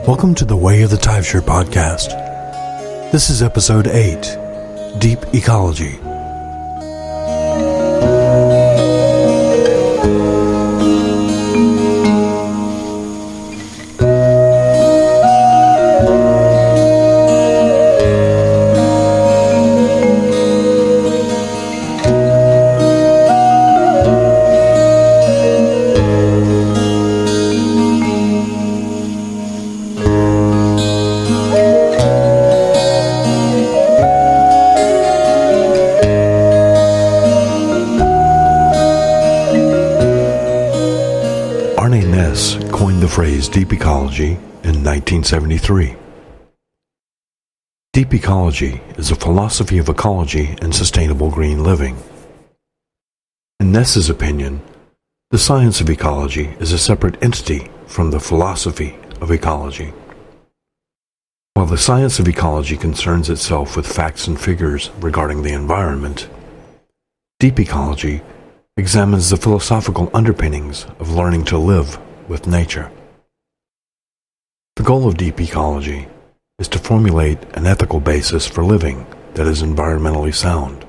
Welcome to the Way of the Taibhsear podcast. This is episode 8, Deep Ecology. Coined the phrase Deep Ecology in 1973. Deep Ecology is a philosophy of ecology and sustainable green living. In Ness's opinion, the science of ecology is a separate entity from the philosophy of ecology. While the science of ecology concerns itself with facts and figures regarding the environment, Deep Ecology examines the philosophical underpinnings of learning to live with nature. The goal of deep ecology is to formulate an ethical basis for living that is environmentally sound.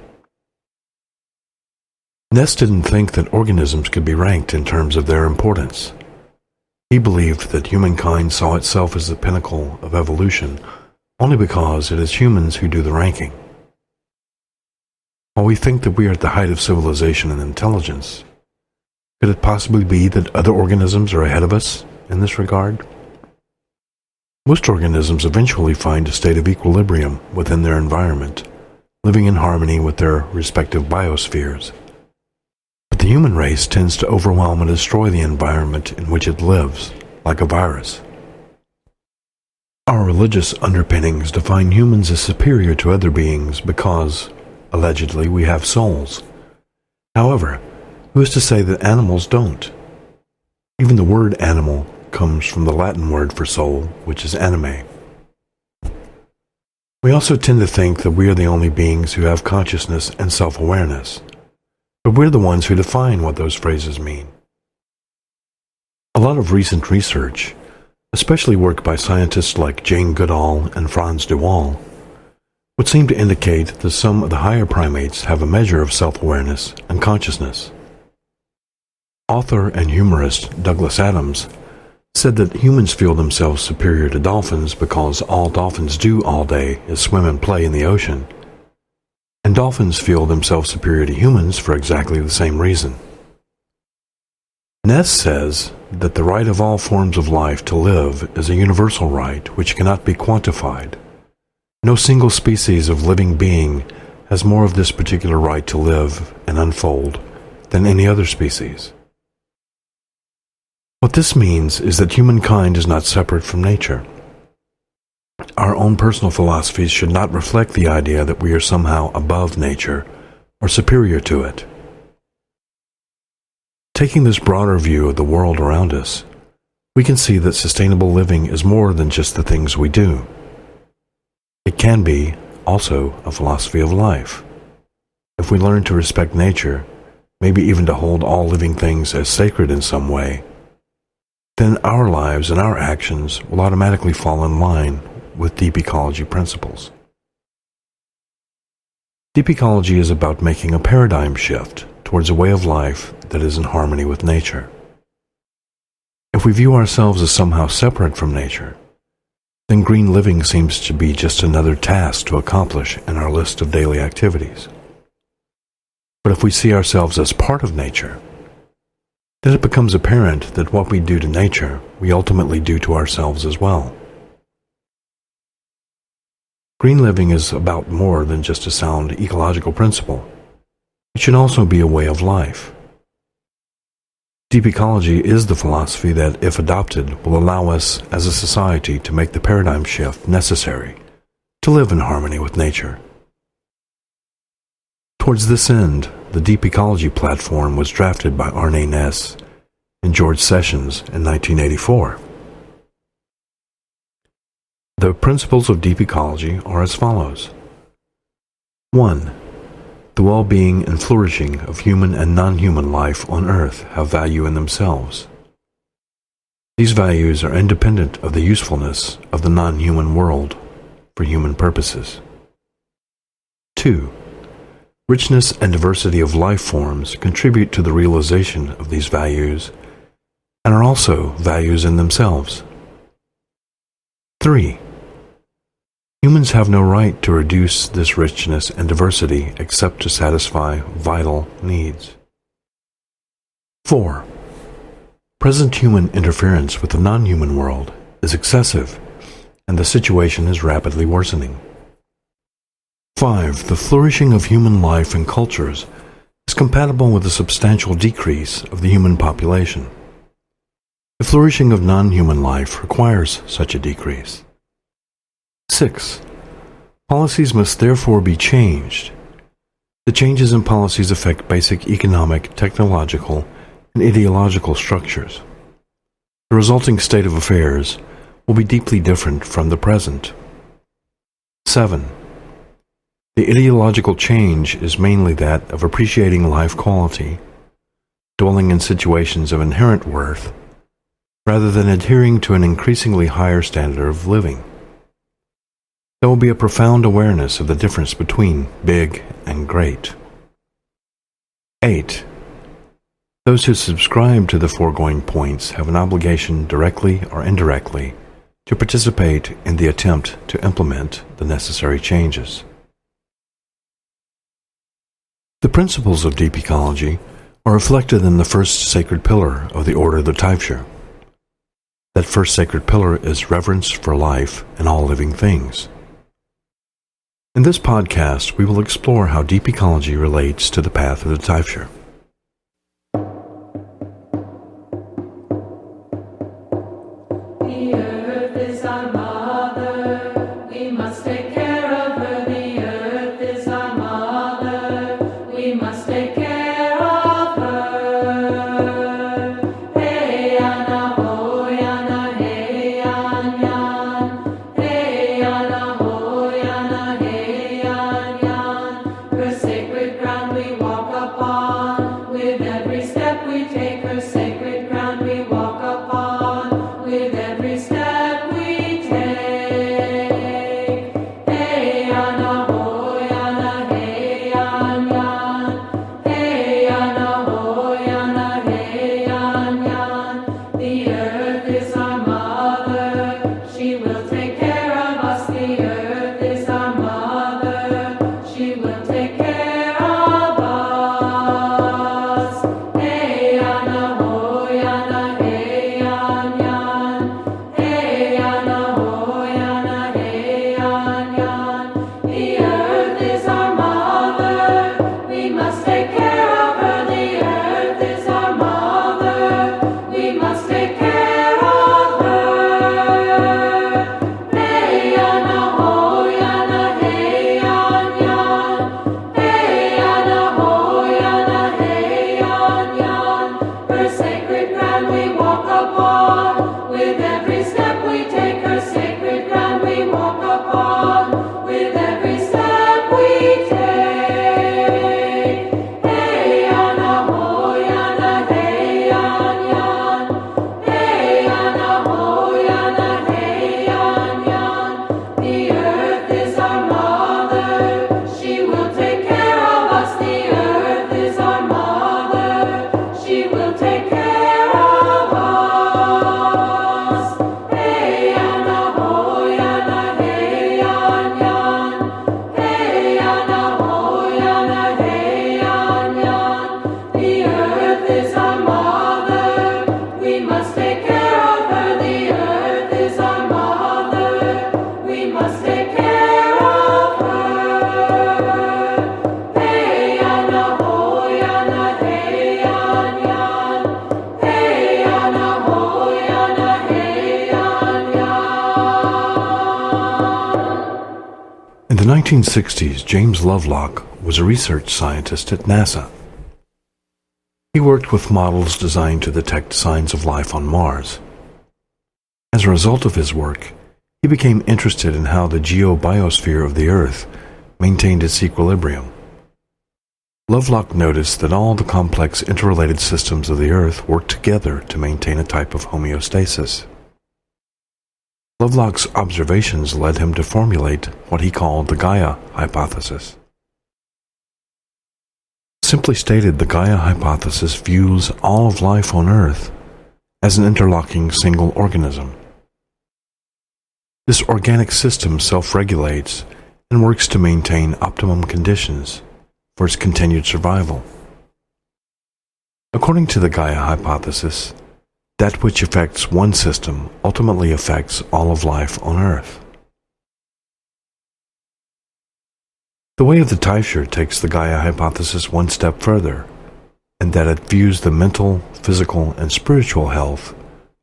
Ness didn't think that organisms could be ranked in terms of their importance. He believed that humankind saw itself as the pinnacle of evolution only because it is humans who do the ranking. While we think that we are at the height of civilization and intelligence, could it possibly be that other organisms are ahead of us in this regard? Most organisms eventually find a state of equilibrium within their environment, living in harmony with their respective biospheres. But the human race tends to overwhelm and destroy the environment in which it lives, like a virus. Our religious underpinnings define humans as superior to other beings because, allegedly, we have souls. However, who is to say that animals don't? Even the word animal comes from the Latin word for soul, which is anime. We also tend to think that we are the only beings who have consciousness and self-awareness, but we're the ones who define what those phrases mean. A lot of recent research, especially work by scientists like Jane Goodall and Frans de Waal, would seem to indicate that some of the higher primates have a measure of self-awareness and consciousness. Author and humorist Douglas Adams said that humans feel themselves superior to dolphins because all dolphins do all day is swim and play in the ocean, and dolphins feel themselves superior to humans for exactly the same reason. Ness says that the right of all forms of life to live is a universal right which cannot be quantified. No single species of living being has more of this particular right to live and unfold than any other species. What this means is that humankind is not separate from nature. Our own personal philosophies should not reflect the idea that we are somehow above nature or superior to it. Taking this broader view of the world around us, we can see that sustainable living is more than just the things we do. It can be also a philosophy of life. If we learn to respect nature, maybe even to hold all living things as sacred in some way, then our lives and our actions will automatically fall in line with deep ecology principles. Deep ecology is about making a paradigm shift towards a way of life that is in harmony with nature. If we view ourselves as somehow separate from nature, then green living seems to be just another task to accomplish in our list of daily activities. But if we see ourselves as part of nature, then it becomes apparent that what we do to nature, we ultimately do to ourselves as well. Green living is about more than just a sound ecological principle. It should also be a way of life. Deep ecology is the philosophy that, if adopted, will allow us as a society to make the paradigm shift necessary to live in harmony with nature. Towards this end, the Deep Ecology platform was drafted by Arne Ness and George Sessions in 1984. The principles of deep ecology are as follows. 1. The well-being and flourishing of human and non-human life on Earth have value in themselves. These values are independent of the usefulness of the non-human world for human purposes. 2. Richness and diversity of life forms contribute to the realization of these values and are also values in themselves. 3. Humans have no right to reduce this richness and diversity except to satisfy vital needs. 4. Present human interference with the non-human world is excessive, and the situation is rapidly worsening. 5. The flourishing of human life and cultures is compatible with a substantial decrease of the human population. The flourishing of non-human life requires such a decrease. 6. Policies must therefore be changed. The changes in policies affect basic economic, technological, and ideological structures. The resulting state of affairs will be deeply different from the present. 7. The ideological change is mainly that of appreciating life quality, dwelling in situations of inherent worth, rather than adhering to an increasingly higher standard of living. There will be a profound awareness of the difference between big and great. 8. Those who subscribe to the foregoing points have an obligation, directly or indirectly, to participate in the attempt to implement the necessary changes. The principles of deep ecology are reflected in the first sacred pillar of the order of the Taibhsear. That first sacred pillar is reverence for life and all living things. In this podcast, we will explore how deep ecology relates to the path of the Taibhsear. The earth is our mother, we must take care of her. The earth is our mother, we must take care of her. Hey Anna ho Yana, hey Yan Yan, hey Anna ho Yana, hey Yan Yan. Her sacred ground we walk upon, with every step we take. Her sacred ground we walk upon, with every step we take. Hey Anna ho Yana, hey Yan Yan, hey Anna ho Yana, hey Yan Yan. The earth is our mother, she will take care of us. The earth is our mother, she will take care of us. Hey Anna ho Yana, hey Yan Yan, hey Anna ho Yana, hey Yan Yan. The earth is our mother, we must take care of her. The earth is our mother, we must take care of her. Hey Anna ho Yana, hey Yan Yan, hey Anna ho Yana, hey Yan Yan. Her sacred ground we walk upon, with every step we take. Her sacred ground we walk upon, with every step we take. Hey Anna ho Yana, hey Yan Yan, hey Anna ho Yana, hey Yan Yan. The earth is our mother, she will take care of us. The earth is our mother, she will take care of us. Hey Anna ho Yana, hey Yan Yan, hey Anna ho Yana, hey Yan Yan. The earth is our mother, we must take care of her. The earth is our mother, we must take care of her. Hey Anna ho Yana, hey Yan Yan, hey Anna ho Yana, hey Yan Yan. In the 1960s, James Lovelock was a research scientist at NASA. He worked with models designed to detect signs of life on Mars. As a result of his work, he became interested in how the geobiosphere of the Earth maintained its equilibrium. Lovelock noticed that all the complex interrelated systems of the Earth work together to maintain a type of homeostasis. Lovelock's observations led him to formulate what he called the Gaia hypothesis. Simply stated, the Gaia hypothesis views all of life on Earth as an interlocking single organism. This organic system self-regulates and works to maintain optimum conditions for its continued survival. According to the Gaia hypothesis, that which affects one system ultimately affects all of life on Earth. The way of the Taibhsear takes the Gaia hypothesis one step further, in that it views the mental, physical, and spiritual health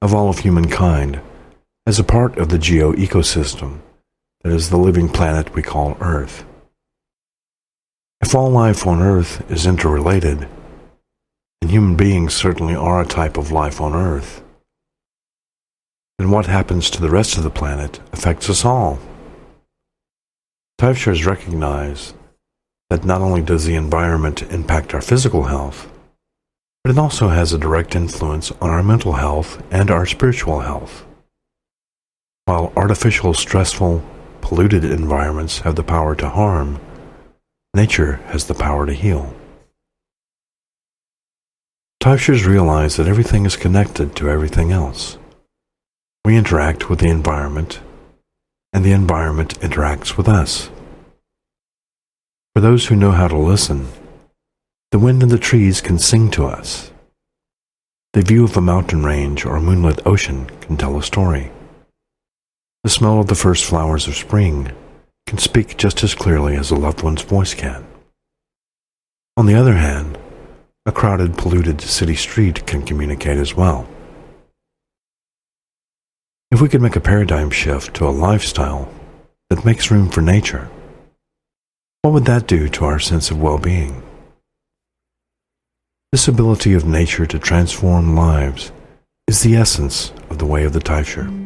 of all of humankind as a part of the geo-ecosystem that is the living planet we call Earth. If all life on Earth is interrelated, and human beings certainly are a type of life on Earth, then what happens to the rest of the planet affects us all. Taibhsears recognize that not only does the environment impact our physical health, but it also has a direct influence on our mental health and our spiritual health. While artificial, stressful, polluted environments have the power to harm, nature has the power to heal. Taibhsears realize that everything is connected to everything else. We interact with the environment, and the environment interacts with us. For those who know how to listen, the wind and the trees can sing to us. The view of a mountain range or a moonlit ocean can tell a story. The smell of the first flowers of spring can speak just as clearly as a loved one's voice can. On the other hand, a crowded, polluted city street can communicate as well. If we could make a paradigm shift to a lifestyle that makes room for nature, what would that do to our sense of well-being? This ability of nature to transform lives is the essence of the way of the Taibhsear.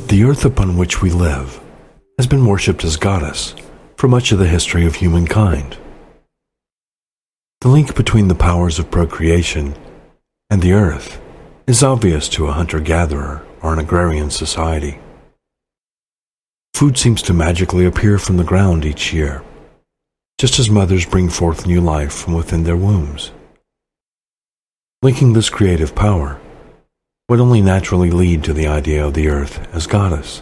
The earth upon which we live has been worshipped as goddess for much of the history of humankind. The link between the powers of procreation and the earth is obvious to a hunter-gatherer or an agrarian society. Food seems to magically appear from the ground each year, just as mothers bring forth new life from within their wombs. Linking this creative power would only naturally lead to the idea of the earth as goddess.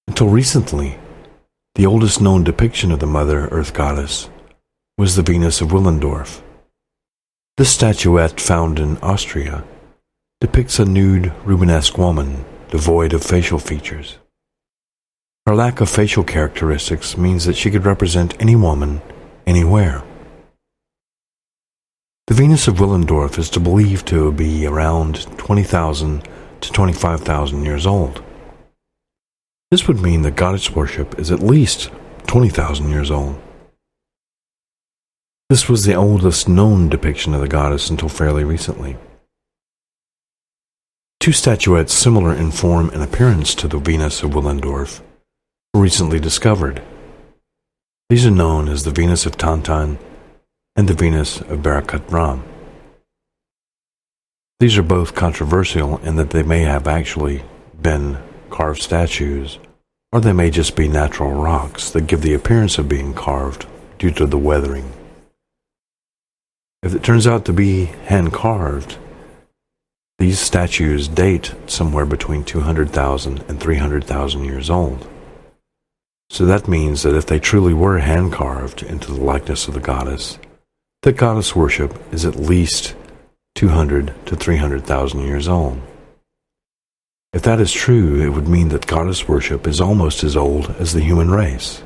Until recently, the oldest known depiction of the Mother Earth Goddess was the Venus of Willendorf. This statuette, found in Austria, depicts a nude, Rubenesque woman devoid of facial features. Her lack of facial characteristics means that she could represent any woman, anywhere. The Venus of Willendorf is believed to be around 20,000 to 25,000 years old. This would mean that goddess worship is at least 20,000 years old. This was the oldest known depiction of the goddess until fairly recently. Two statuettes similar in form and appearance to the Venus of Willendorf were recently discovered. These are known as the Venus of Tantan and the Venus of Barakat Ram. These are both controversial in that they may have actually been carved statues, or they may just be natural rocks that give the appearance of being carved due to the weathering. If it turns out to be hand-carved, these statues date somewhere between 200,000 and 300,000 years old. So that means that if they truly were hand-carved into the likeness of the goddess, that goddess worship is at least 200 to 300,000 years old. If that is true, it would mean that goddess worship is almost as old as the human race.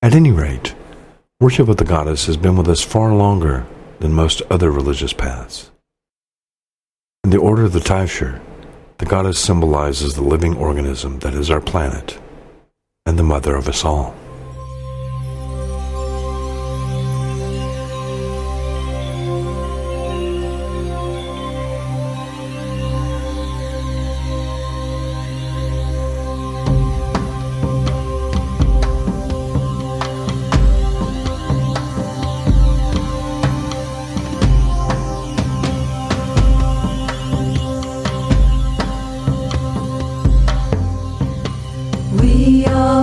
At any rate, worship of the goddess has been with us far longer than most other religious paths. In the order of the Taibhsear, the goddess symbolizes the living organism that is our planet and the mother of us all.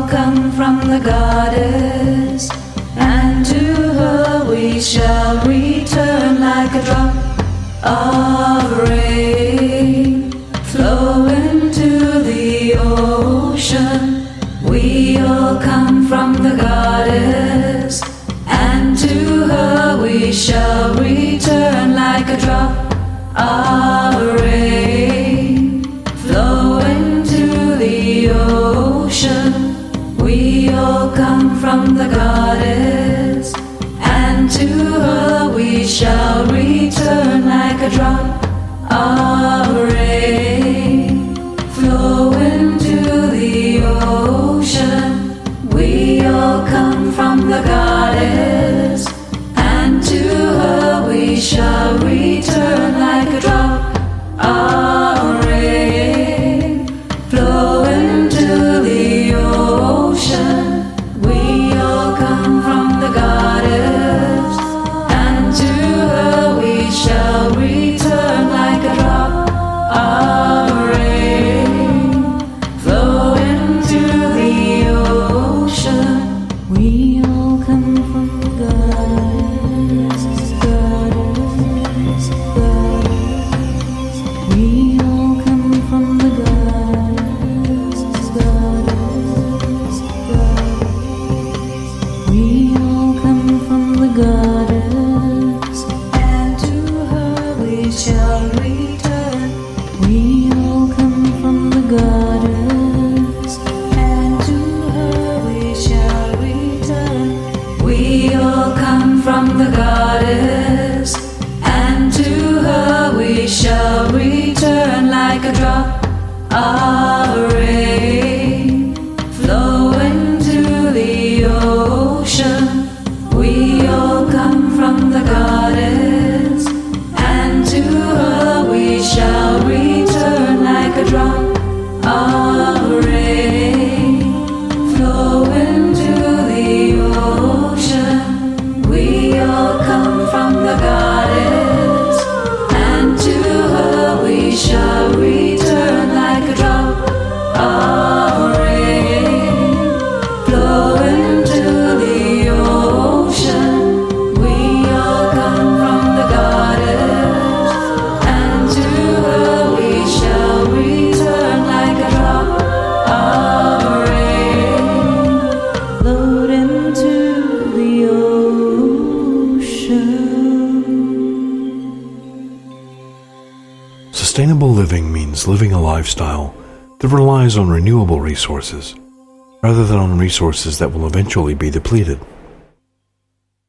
Come from the goddess, and to her we shall return like a drop of rain, flow into the ocean. We all come from the goddess, and to her we shall return like a drop of rain, flow into the ocean. We all come from the goddess, and to her we shall return like a drop of rain, flow into the ocean. We all come from the goddess, and to her we shall return like a drop of rain, flow into the ocean. We all come from the goddess, and to her we shall return like a drop of rain, flow into the ocean. We all come from the goddess, goddess, goddess. We all come from the goddess, goddess, goddess. We all come from the goddess, and to her we shall return. We all come from the goddess, and to her we shall return. We all come from the goddess, and to her we shall return like a drop of rain, flow into the ocean. We all come from the goddess, and to her we shall return like is living a lifestyle that relies on renewable resources rather than on resources that will eventually be depleted.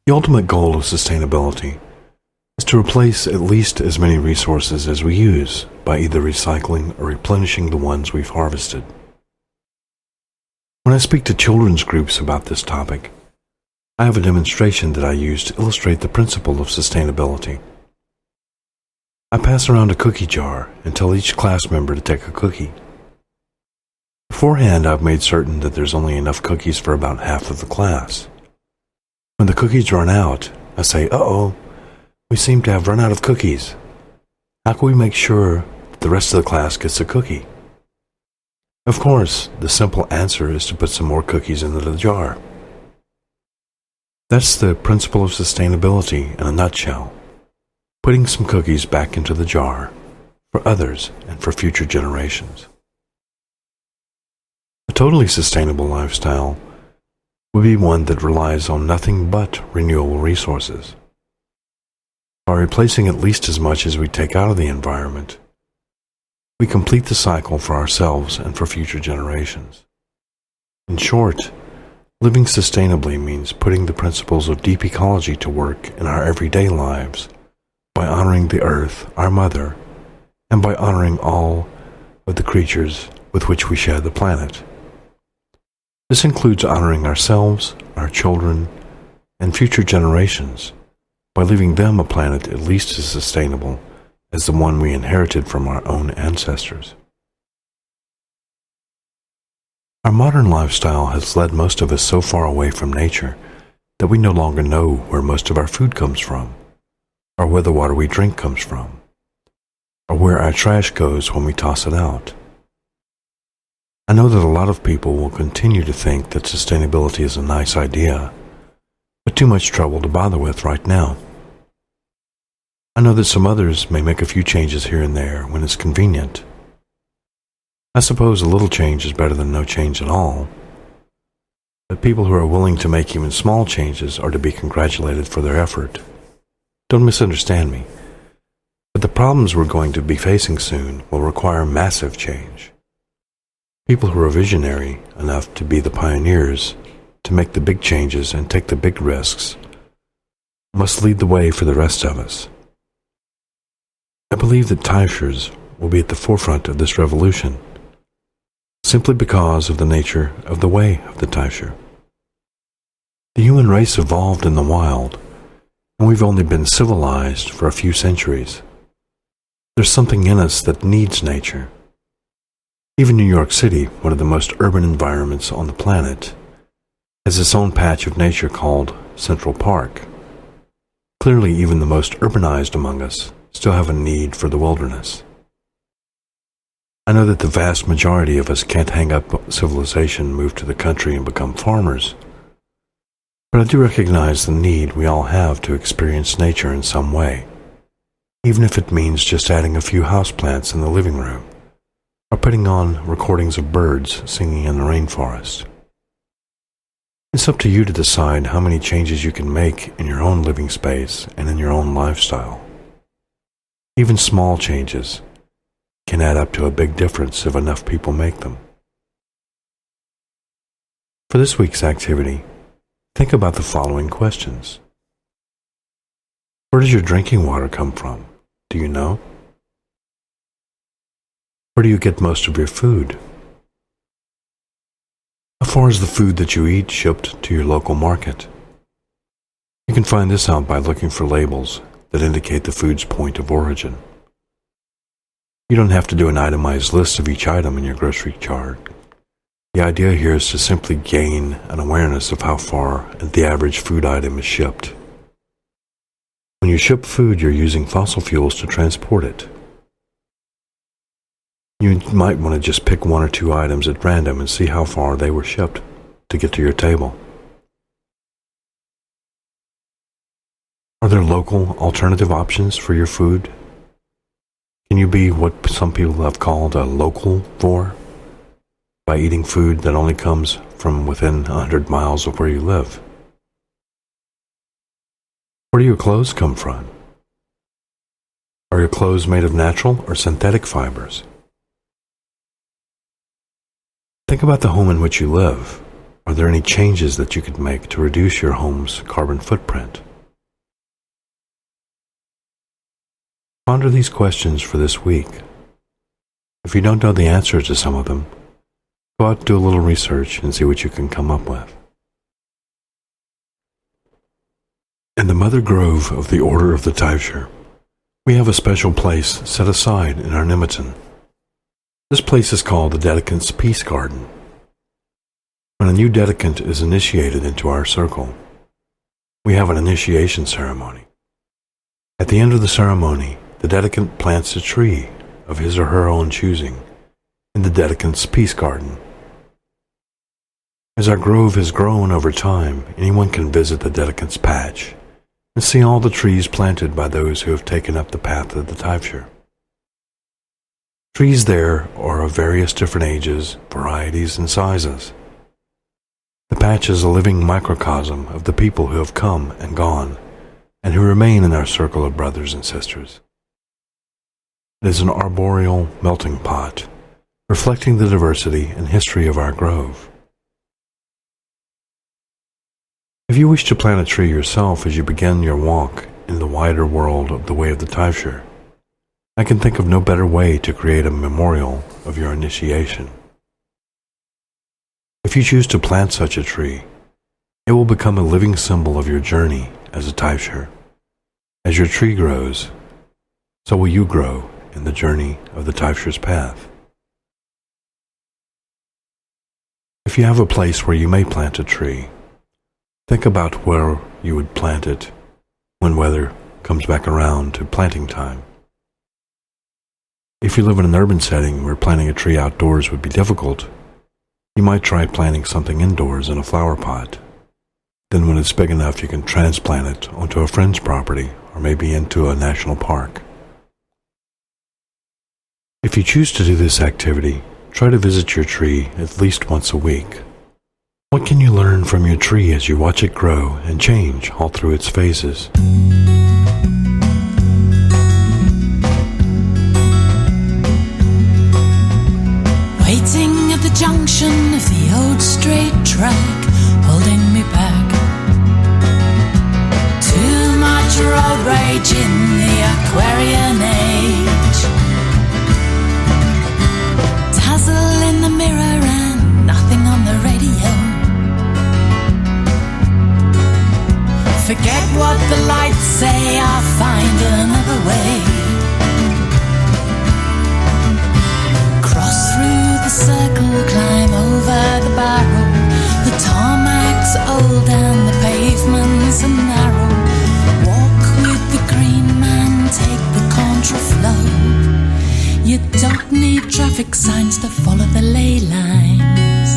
The ultimate goal of sustainability is to replace at least as many resources as we use by either recycling or replenishing the ones we've harvested. When I speak to children's groups about this topic, I have a demonstration that I use to illustrate the principle of sustainability. I pass around a cookie jar and tell each class member to take a cookie. Beforehand, I've made certain that there's only enough cookies for about half of the class. When the cookies run out, I say, "Uh-oh, we seem to have run out of cookies. How can we make sure that the rest of the class gets a cookie?" Of course, the simple answer is to put some more cookies into the jar. That's the principle of sustainability in a nutshell. Putting some cookies back into the jar for others and for future generations. A totally sustainable lifestyle would be one that relies on nothing but renewable resources. By replacing at least as much as we take out of the environment, we complete the cycle for ourselves and for future generations. In short, living sustainably means putting the principles of deep ecology to work in our everyday lives by honoring the earth, our mother, and by honoring all of the creatures with which we share the planet. This includes honoring ourselves, our children, and future generations by leaving them a planet at least as sustainable as the one we inherited from our own ancestors. Our modern lifestyle has led most of us so far away from nature that we no longer know where most of our food comes from, or where the water we drink comes from, or where our trash goes when we toss it out. I know that a lot of people will continue to think that sustainability is a nice idea, but too much trouble to bother with right now. I know that some others may make a few changes here and there when it's convenient. I suppose a little change is better than no change at all, but people who are willing to make even small changes are to be congratulated for their effort. Don't misunderstand me, but the problems we're going to be facing soon will require massive change. People who are visionary enough to be the pioneers, to make the big changes and take the big risks, must lead the way for the rest of us. I believe that Taibhsears will be at the forefront of this revolution, simply because of the nature of the way of the Taibhsear. The human race evolved in the wild, and we've only been civilized for a few centuries. There's something in us that needs nature. Even New York City, one of the most urban environments on the planet, has its own patch of nature called Central Park. Clearly, even the most urbanized among us still have a need for the wilderness. I know that the vast majority of us can't hang up civilization, move to the country, and become farmers, but I do recognize the need we all have to experience nature in some way, even if it means just adding a few houseplants in the living room, or putting on recordings of birds singing in the rainforest. It's up to you to decide how many changes you can make in your own living space and in your own lifestyle. Even small changes can add up to a big difference if enough people make them. For this week's activity, think about the following questions. Where does your drinking water come from? Do you know? Where do you get most of your food? How far is the food that you eat shipped to your local market? You can find this out by looking for labels that indicate the food's point of origin. You don't have to do an itemized list of each item in your grocery chart. The idea here is to simply gain an awareness of how far the average food item is shipped. When you ship food, you're using fossil fuels to transport it. You might want to just pick one or two items at random and see how far they were shipped to get to your table. Are there local alternative options for your food? Can you be what some people have called a localvore by eating food that only comes from within 100 miles of where you live? Where do your clothes come from? Are your clothes made of natural or synthetic fibers? Think about the home in which you live. Are there any changes that you could make to reduce your home's carbon footprint? Ponder these questions for this week. If you don't know the answer to some of them, go out and do a little research and see what you can come up with. In the Mother Grove of the Order of the Taibhsear, we have a special place set aside in our Nimitan. This place is called the Dedicant's Peace Garden. When a new dedicant is initiated into our circle, we have an initiation ceremony. At the end of the ceremony, the dedicant plants a tree of his or her own choosing in the Dedicant's Peace Garden. As our grove has grown over time, anyone can visit the Dedicant's patch and see all the trees planted by those who have taken up the path of the Taibhsear. Trees there are of various different ages, varieties, and sizes. The patch is a living microcosm of the people who have come and gone, and who remain in our circle of brothers and sisters. It is an arboreal melting pot, reflecting the diversity and history of our grove. If you wish to plant a tree yourself as you begin your walk in the wider world of the Way of the Taibhsear, I can think of no better way to create a memorial of your initiation. If you choose to plant such a tree, it will become a living symbol of your journey as a Taibhsear. As your tree grows, so will you grow in the journey of the Taibhsear's path. If you have a place where you may plant a tree, think about where you would plant it when weather comes back around to planting time. If you live in an urban setting where planting a tree outdoors would be difficult, you might try planting something indoors in a flower pot. Then when it's big enough, you can transplant it onto a friend's property or maybe into a national park. If you choose to do this activity, try to visit your tree at least once a week. What can you learn from your tree as you watch it grow and change all through its phases? Waiting at the junction of the old straight track, holding me back. Too much road rage in the Aquarian age. Dazzle in the mirror and nothing on the radio. Forget what the lights say, I'll find another way. Cross through the circle, climb over the barrel. The tarmac's old and the pavements are narrow. Walk with the green man, take the contraflow. You don't need traffic signs to follow the ley lines.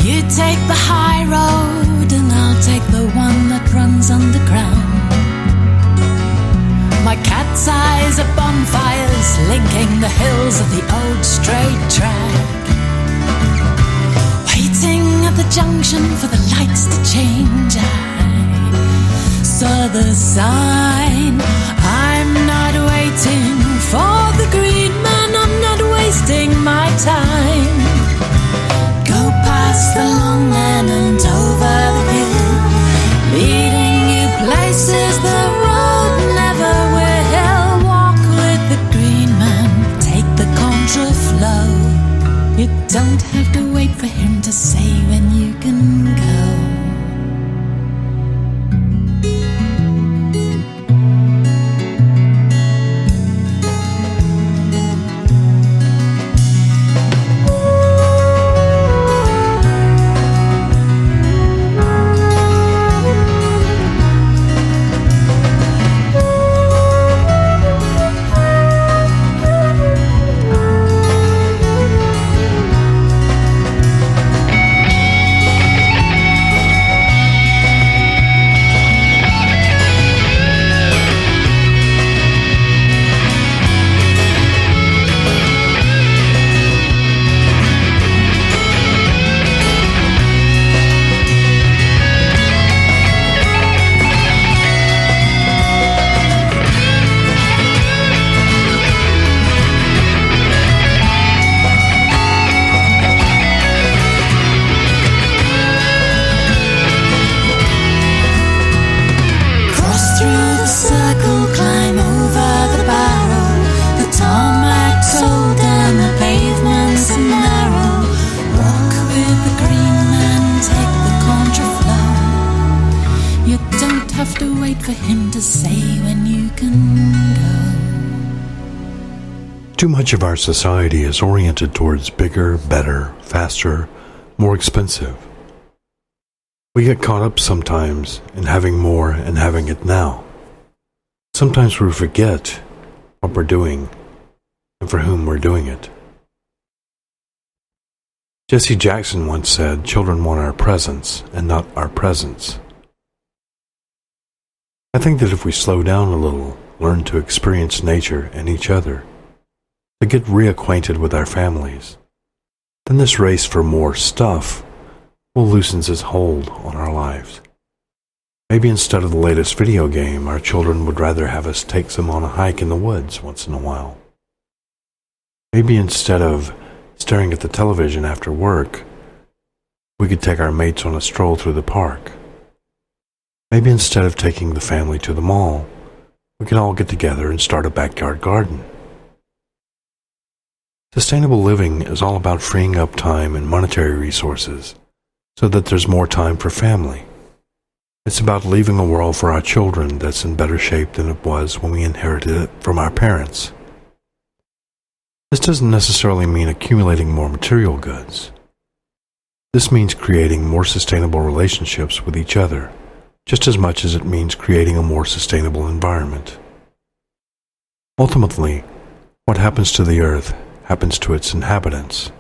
You take the high road and I'll take the one that runs underground. My cat's eyes are bonfires linking the hills of the old straight track. Waiting at the junction for the lights to change, I saw the sign. I'm not waiting for the green man, I'm not wasting my time. Go past the long man and over the hill, leading you places the road never will. Walk with the green man, take the contraflow. You don't have to wait for him to say when you can go. to wait for him to say when you can go. Too much of our society is oriented towards bigger, better, faster, more expensive. We get caught up sometimes in having more and having it now. Sometimes we forget what we're doing and for whom we're doing it. Jesse Jackson once said, "Children want our presence and not our presence." I think that if we slow down a little, learn to experience nature and each other, to get reacquainted with our families, then this race for more stuff will loosen its hold on our lives. Maybe instead of the latest video game, our children would rather have us take them on a hike in the woods once in a while. Maybe instead of staring at the television after work, we could take our mates on a stroll through the park. Maybe instead of taking the family to the mall, we could all get together and start a backyard garden. Sustainable living is all about freeing up time and monetary resources so that there's more time for family. It's about leaving a world for our children that's in better shape than it was when we inherited it from our parents. This doesn't necessarily mean accumulating more material goods. This means creating more sustainable relationships with each other, just as much as it means creating a more sustainable environment. Ultimately, what happens to the earth happens to its inhabitants.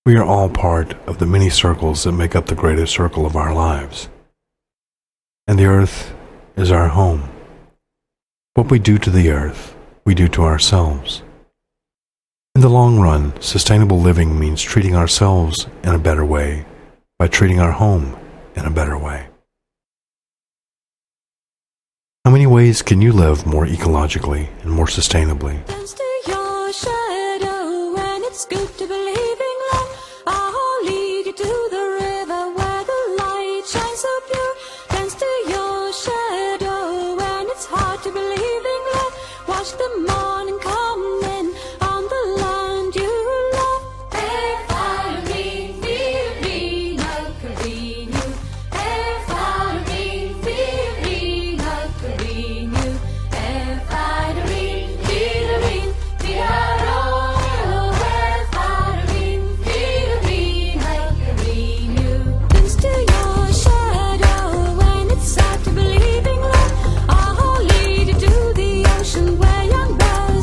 We are all part of the many circles that make up the greater circle of our lives. And the earth is our home. What we do to the earth, we do to ourselves. In the long run, sustainable living means treating ourselves in a better way by treating our home in a better way. How many ways can you live more ecologically and more sustainably? Dance to your shadow when it's good to believe in love. I'll lead you to the river where the light shines so pure. Dance to your shadow when it's hard to believe in love. Watch the morning come in on the land you love. If I mean, feel no carino. If I mean, feel no carino. If I mean, feel we are all. If I mean, feel no carino. Dance to your shadow when it's hard to believe in love. I'll lead you to the ocean where young birds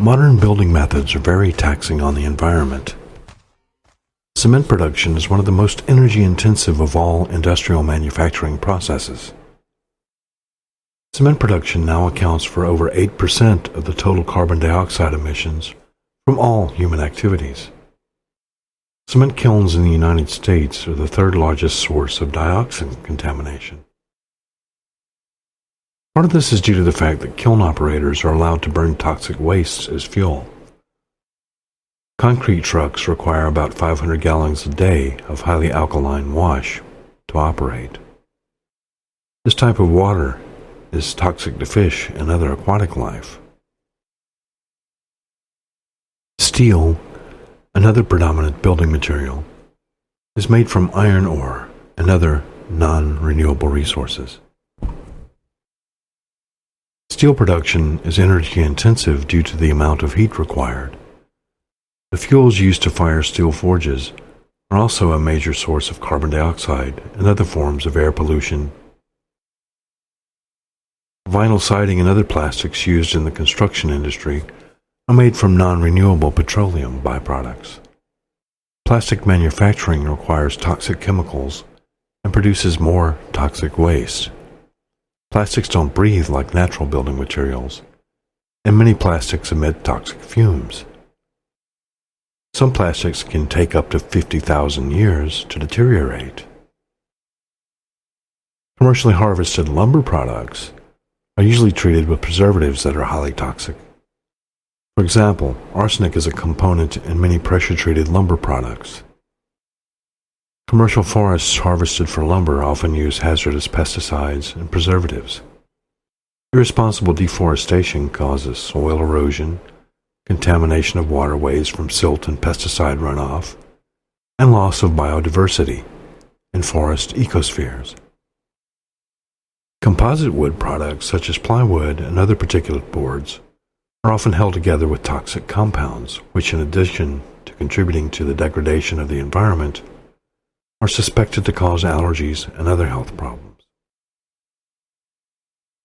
Modern building methods are very taxing on the environment. Cement production is one of the most energy-intensive of all industrial manufacturing processes. Cement production now accounts for over 8% of the total carbon dioxide emissions from all human activities. Cement kilns in the United States are the third largest source of dioxin contamination. Part of this is due to the fact that kiln operators are allowed to burn toxic wastes as fuel. Concrete trucks require about 500 gallons a day of highly alkaline wash to operate. This type of water is toxic to fish and other aquatic life. Steel, another predominant building material, is made from iron ore and other non-renewable resources. Steel production is energy intensive due to the amount of heat required. The fuels used to fire steel forges are also a major source of carbon dioxide and other forms of air pollution. Vinyl siding and other plastics used in the construction industry are made from non-renewable petroleum byproducts. Plastic manufacturing requires toxic chemicals and produces more toxic waste. Plastics don't breathe like natural building materials, and many plastics emit toxic fumes. Some plastics can take up to 50,000 years to deteriorate. Commercially harvested lumber products are usually treated with preservatives that are highly toxic. For example, arsenic is a component in many pressure-treated lumber products. Commercial forests harvested for lumber often use hazardous pesticides and preservatives. Irresponsible deforestation causes soil erosion, contamination of waterways from silt and pesticide runoff, and loss of biodiversity in forest ecospheres. Composite wood products such as plywood and other particulate boards are often held together with toxic compounds, which in addition to contributing to the degradation of the environment, are suspected to cause allergies and other health problems.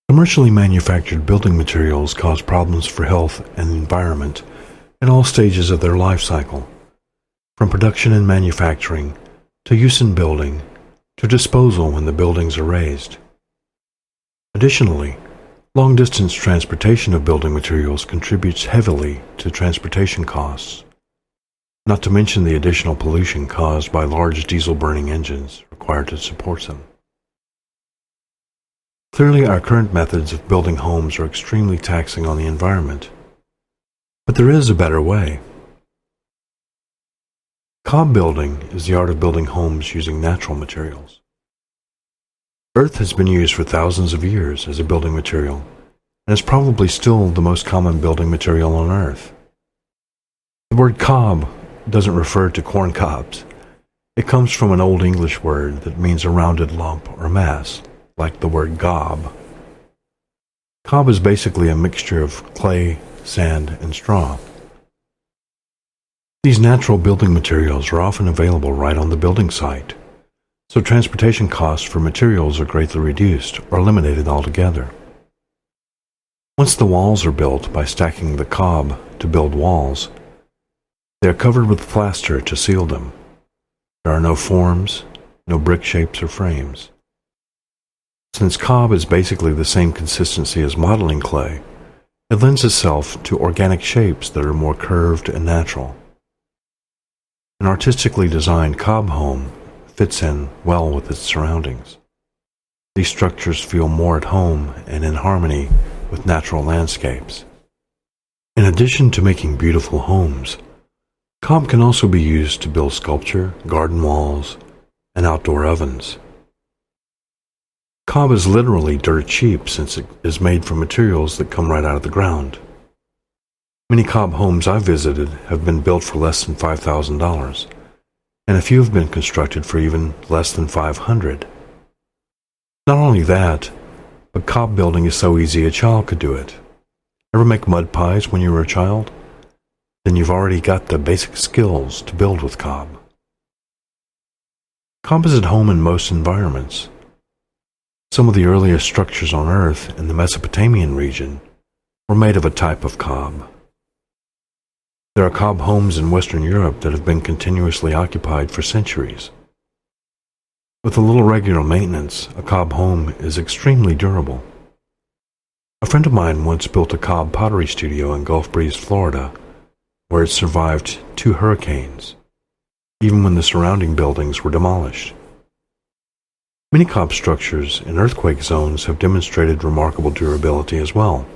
Commercially manufactured building materials cause problems for health and the environment in all stages of their life cycle, from production and manufacturing to use in building to disposal when the buildings are raised. Additionally, long-distance transportation of building materials contributes heavily to transportation costs, not to mention the additional pollution caused by large diesel-burning engines required to support them. Clearly, our current methods of building homes are extremely taxing on the environment, but there is a better way. Cob building is the art of building homes using natural materials. Earth has been used for thousands of years as a building material, and is probably still the most common building material on Earth. The word cob doesn't refer to corn cobs. It comes from an Old English word that means a rounded lump or mass, like the word gob. Cob is basically a mixture of clay, sand, and straw. These natural building materials are often available right on the building site, so transportation costs for materials are greatly reduced or eliminated altogether. Once the walls are built by stacking the cob to build walls, they are covered with plaster to seal them. There are no forms, no brick shapes or frames. Since cob is basically the same consistency as modeling clay, it lends itself to organic shapes that are more curved and natural. An artistically designed cob home fits in well with its surroundings. These structures feel more at home and in harmony with natural landscapes. In addition to making beautiful homes, cob can also be used to build sculpture, garden walls, and outdoor ovens. Cob is literally dirt cheap since it is made from materials that come right out of the ground. Many cob homes I've visited have been built for less than $5,000, and a few have been constructed for even less than $500. Not only that, but cob building is so easy a child could do it. Ever make mud pies when you were a child? Then you've already got the basic skills to build with cob. Cob is at home in most environments. Some of the earliest structures on Earth in the Mesopotamian region were made of a type of cob. There are cob homes in Western Europe that have been continuously occupied for centuries. With a little regular maintenance, a cob home is extremely durable. A friend of mine once built a cob pottery studio in Gulf Breeze, Florida, where it survived 2 hurricanes, even when the surrounding buildings were demolished. Many cob structures in earthquake zones have demonstrated remarkable durability as well.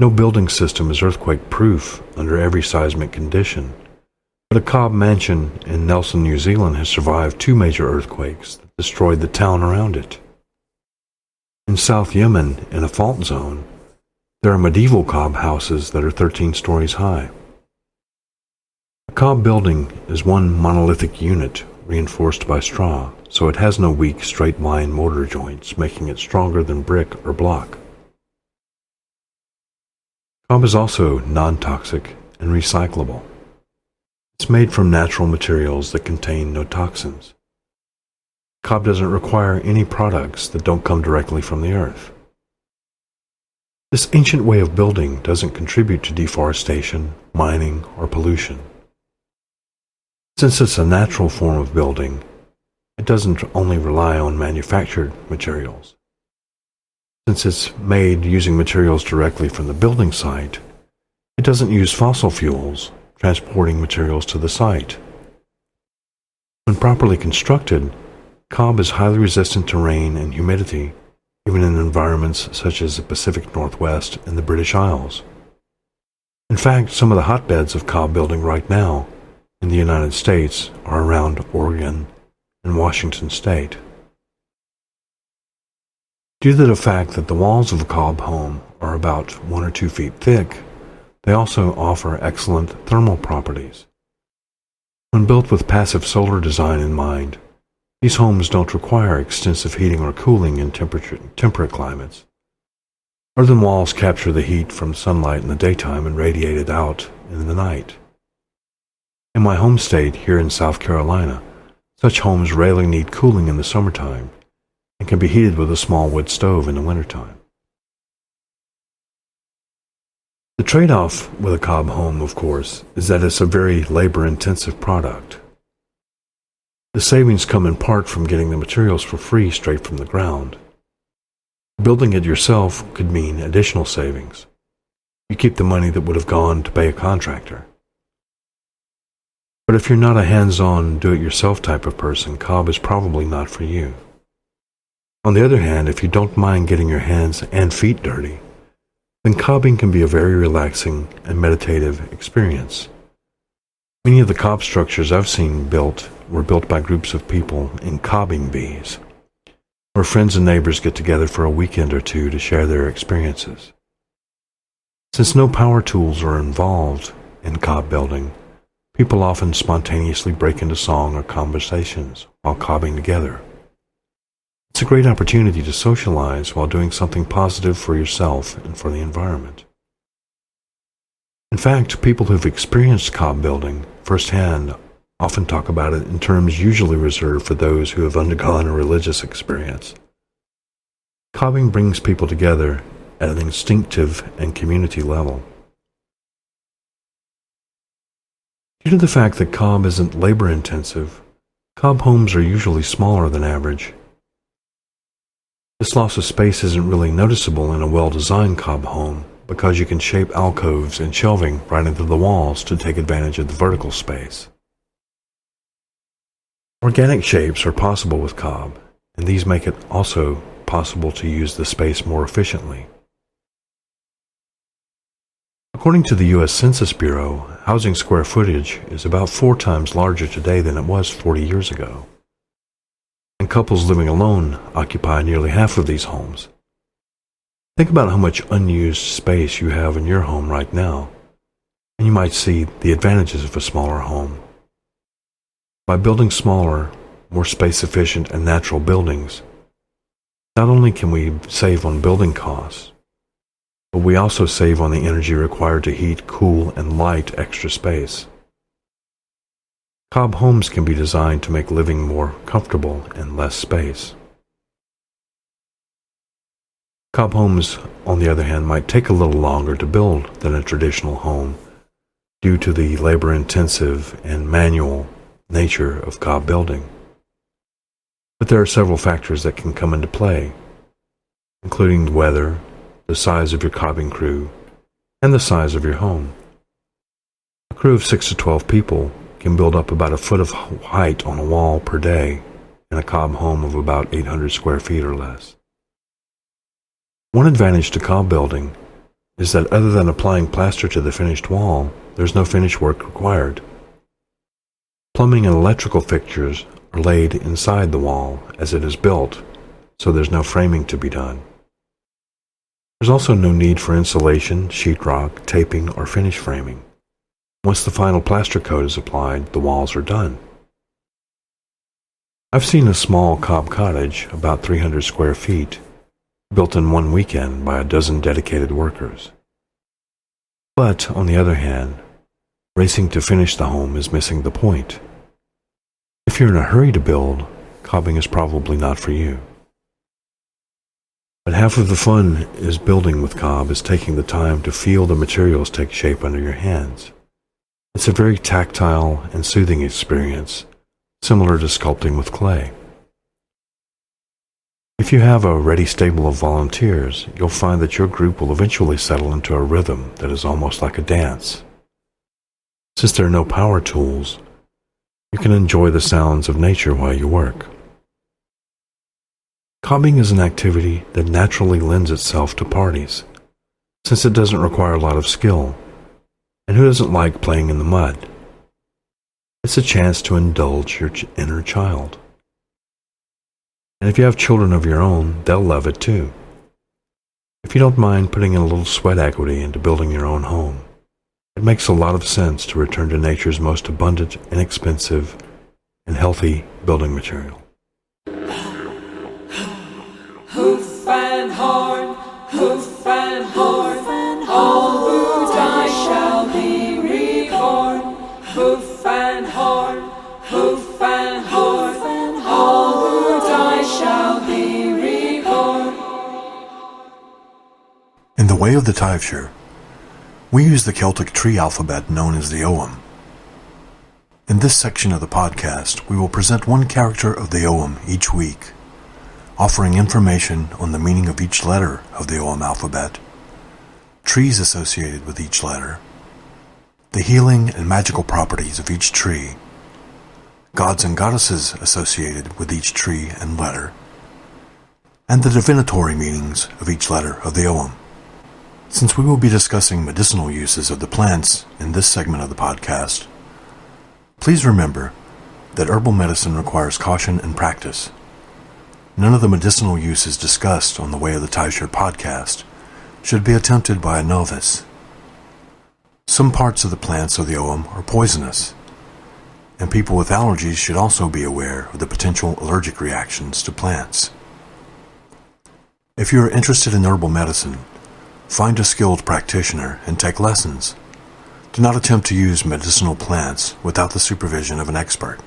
No building system is earthquake-proof under every seismic condition, but a cob mansion in Nelson, New Zealand has survived 2 major earthquakes that destroyed the town around it. In South Yemen, in a fault zone, there are medieval cob houses that are 13 stories high. A cob building is one monolithic unit reinforced by straw, so it has no weak straight-line mortar joints, making it stronger than brick or block. Cob is also non-toxic and recyclable. It's made from natural materials that contain no toxins. Cob doesn't require any products that don't come directly from the earth. This ancient way of building doesn't contribute to deforestation, mining, or pollution. Since it's a natural form of building, it doesn't only rely on manufactured materials. Since it's made using materials directly from the building site, it doesn't use fossil fuels, transporting materials to the site. When properly constructed, cob is highly resistant to rain and humidity, even in environments such as the Pacific Northwest and the British Isles. In fact, some of the hotbeds of cob building right now in the United States are around Oregon and Washington State. Due to the fact that the walls of a cob home are about 1 or 2 feet thick, they also offer excellent thermal properties. When built with passive solar design in mind, these homes don't require extensive heating or cooling in temperate climates. Earthen walls capture the heat from sunlight in the daytime and radiate it out in the night. In my home state here in South Carolina, such homes rarely need cooling in the summertime and can be heated with a small wood stove in the wintertime. The trade-off with a cob home, of course, is that it's a very labor-intensive product. The savings come in part from getting the materials for free straight from the ground. Building it yourself could mean additional savings. You keep the money that would have gone to pay a contractor. But if you're not a hands-on, do-it-yourself type of person, cob is probably not for you. On the other hand, if you don't mind getting your hands and feet dirty, then cobbing can be a very relaxing and meditative experience. Many of the cob structures I've seen built were built by groups of people in cobbing bees, where friends and neighbors get together for a weekend or 2 to share their experiences. Since no power tools are involved in cob building, people often spontaneously break into song or conversations while cobbing together. It's a great opportunity to socialize while doing something positive for yourself and for the environment. In fact, people who've experienced cob building firsthand often talk about it in terms usually reserved for those who have undergone a religious experience. Cobbing brings people together at an instinctive and community level. Due to the fact that cob isn't labor-intensive, cob homes are usually smaller than average. This loss of space isn't really noticeable in a well-designed cob home because you can shape alcoves and shelving right into the walls to take advantage of the vertical space. Organic shapes are possible with cob, and these make it also possible to use the space more efficiently. According to the U.S. Census Bureau, housing square footage is about 4 times larger today than it was 40 years ago. And couples living alone occupy nearly half of these homes. Think about how much unused space you have in your home right now, and you might see the advantages of a smaller home. By building smaller, more space-efficient and natural buildings, not only can we save on building costs, but we also save on the energy required to heat, cool, and light extra space. Cob homes can be designed to make living more comfortable in less space. Cob homes, on the other hand, might take a little longer to build than a traditional home due to the labor-intensive and manual nature of cob building. But there are several factors that can come into play, including the weather, the size of your cobbing crew, and the size of your home. A crew of 6 to 12 people can build up about a foot of height on a wall per day in a cob home of about 800 square feet or less. One advantage to cob building is that other than applying plaster to the finished wall, there's no finish work required. Plumbing and electrical fixtures are laid inside the wall as it is built, so there's no framing to be done. There's also no need for insulation, sheetrock, taping, or finish framing. Once the final plaster coat is applied, the walls are done. I've seen a small cob cottage, about 300 square feet, built in one weekend by a dozen dedicated workers. But, on the other hand, racing to finish the home is missing the point. If you're in a hurry to build, cobbing is probably not for you. But half of the fun is building with cob is taking the time to feel the materials take shape under your hands. It's a very tactile and soothing experience, similar to sculpting with clay. If you have a ready stable of volunteers, you'll find that your group will eventually settle into a rhythm that is almost like a dance. Since there are no power tools, you can enjoy the sounds of nature while you work. Cobbing is an activity that naturally lends itself to parties, since it doesn't require a lot of skill. And who doesn't like playing in the mud? It's a chance to indulge your inner child. And if you have children of your own, they'll love it too. If you don't mind putting in a little sweat equity into building your own home, it makes a lot of sense to return to nature's most abundant, inexpensive, and healthy building material. Hoof and horn, hoof and horn, all who die shall be reborn. Hoof and horn, hoof and horn, all who die shall be reborn. In the way of the Taibhsear, we use the Celtic tree alphabet known as the Ogham. In this section of the podcast, we will present one character of the Ogham each week, offering information on the meaning of each letter of the Ogham alphabet, trees associated with each letter, the healing and magical properties of each tree, gods and goddesses associated with each tree and letter, and the divinatory meanings of each letter of the Ogham. Since we will be discussing medicinal uses of the plants in this segment of the podcast, please remember that herbal medicine requires caution and practice. None of the medicinal uses discussed on the Way of the Taibhsear podcast should be attempted by a novice. Some parts of the plants of the Ogham are poisonous, and people with allergies should also be aware of the potential allergic reactions to plants. If you are interested in herbal medicine, find a skilled practitioner and take lessons. Do not attempt to use medicinal plants without the supervision of an expert.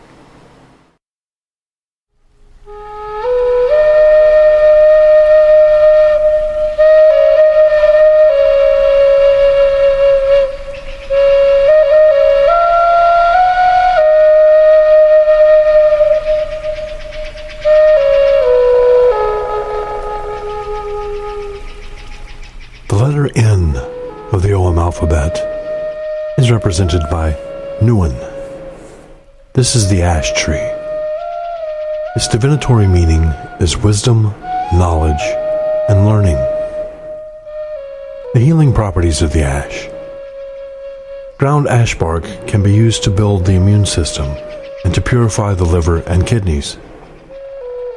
The letter N of the Ogham alphabet is represented by Nuan. This is the ash tree. Its divinatory meaning is wisdom, knowledge, and learning. The healing properties of the ash. Ground ash bark can be used to build the immune system and to purify the liver and kidneys.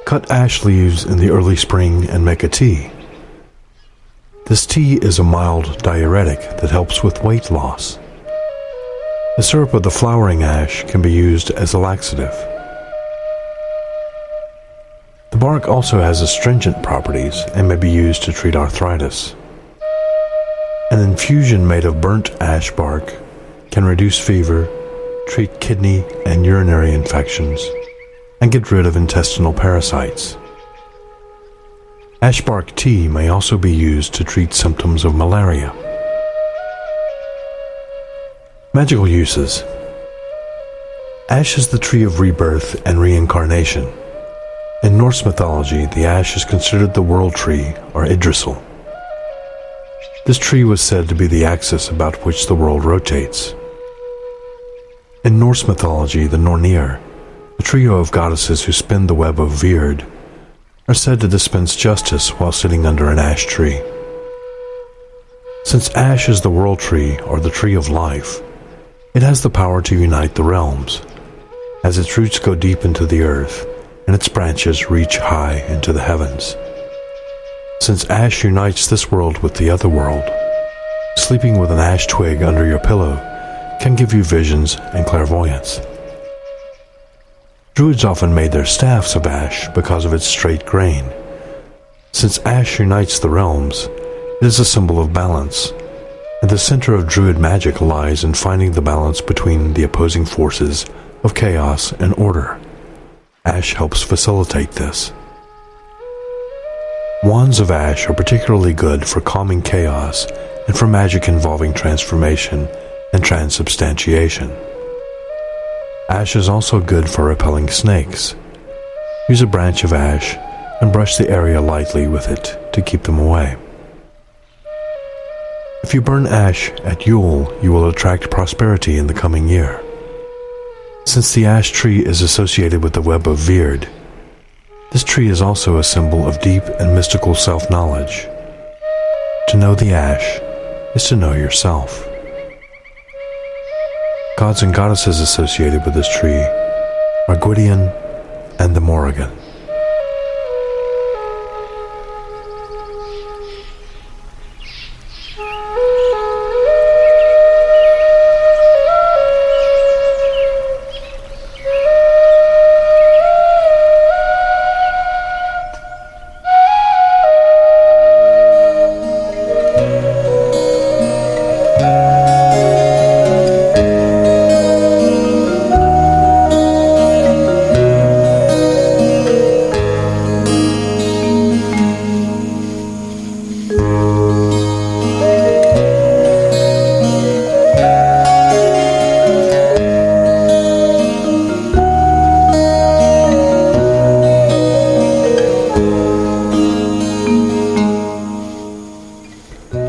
Cut ash leaves in the early spring and make a tea. This tea is a mild diuretic that helps with weight loss. The syrup of the flowering ash can be used as a laxative. The bark also has astringent properties and may be used to treat arthritis. An infusion made of burnt ash bark can reduce fever, treat kidney and urinary infections, and get rid of intestinal parasites. Ash bark tea may also be used to treat symptoms of malaria. Magical uses. Ash is the tree of rebirth and reincarnation. In Norse mythology, the ash is considered the world tree, or Yggdrasil. This tree was said to be the axis about which the world rotates. In Norse mythology, the Nornir, a trio of goddesses who spin the web of Veard, are said to dispense justice while sitting under an ash tree. Since ash is the world tree, or the tree of life, it has the power to unite the realms, as its roots go deep into the earth and its branches reach high into the heavens. Since ash unites this world with the other world, sleeping with an ash twig under your pillow can give you visions and clairvoyance. Druids often made their staffs of ash because of its straight grain. Since ash unites the realms, it is a symbol of balance, and the center of Druid magic lies in finding the balance between the opposing forces of chaos and order. Ash helps facilitate this. Wands of ash are particularly good for calming chaos and for magic involving transformation and transubstantiation. Ash is also good for repelling snakes. Use a branch of ash and brush the area lightly with it to keep them away. If you burn ash at Yule, you will attract prosperity in the coming year. Since the ash tree is associated with the web of Veard, this tree is also a symbol of deep and mystical self-knowledge. To know the ash is to know yourself. Gods and goddesses associated with this tree are Gwydion and the Morrigan.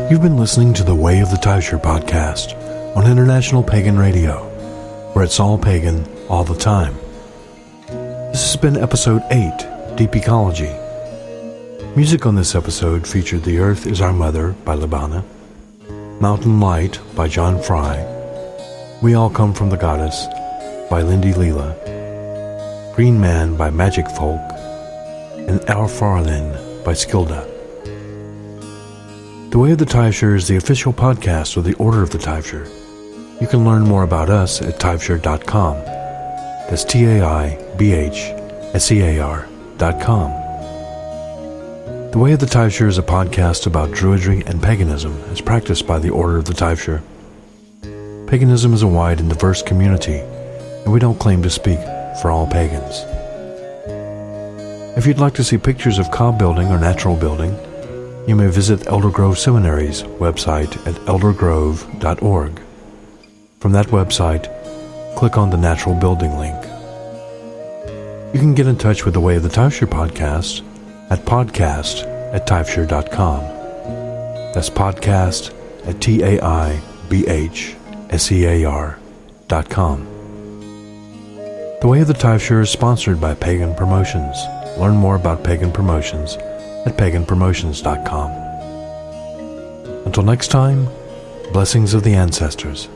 You've been listening to the Way of the Taibhsear podcast on International Pagan Radio, where it's all pagan all the time. This has been episode 8, Deep Ecology. Music on this episode featured The Earth is Our Mother by Libana, Mountain Light by John Fry, We All Come From the Goddess by Lindy Leela, Green Man by Magic Folk, and Our Farlin by Skilda. The Way of the Taibhsear is the official podcast of the Order of the Taibhsear. You can learn more about us at Taibhsear.com. That's Taibhsear.com. The Way of the Taibhsear is a podcast about Druidry and paganism as practiced by the Order of the Taibhsear. Paganism is a wide and diverse community, and we don't claim to speak for all pagans. If you'd like to see pictures of cob building or natural building, you may visit Elder Grove Seminary's website at eldergrove.org. From that website, click on the Natural Building link. You can get in touch with the Way of the Taibhsear podcast at podcast@taibhsear.com. That's podcast@taibhsear.com. The Way of the Taibhsear is sponsored by Pagan Promotions. Learn more about Pagan Promotions at paganpromotions.com. Until next time, blessings of the ancestors.